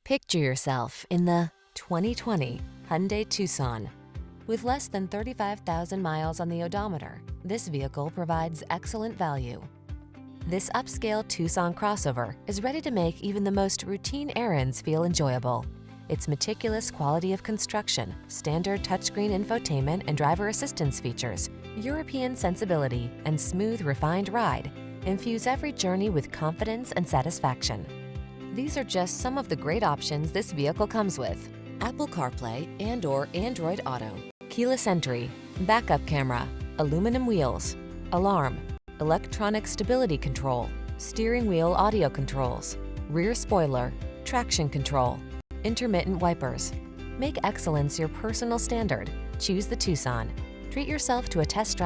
Picture yourself in the 2020 Hyundai Tucson. With less than 35,000 miles on the odometer, this vehicle provides excellent value. This upscale Tucson crossover is ready to make even the most routine errands feel enjoyable. Its meticulous quality of construction, standard touchscreen infotainment and driver assistance features, European sensibility, and smooth, refined ride infuse every journey with confidence and satisfaction. These are just some of the great options this vehicle comes with: Apple CarPlay and/or Android Auto, keyless entry, backup camera, aluminum wheels, alarm, electronic stability control, steering wheel audio controls, rear spoiler, traction control, intermittent wipers. Make excellence your personal standard. Choose the Tucson. Treat yourself to a test drive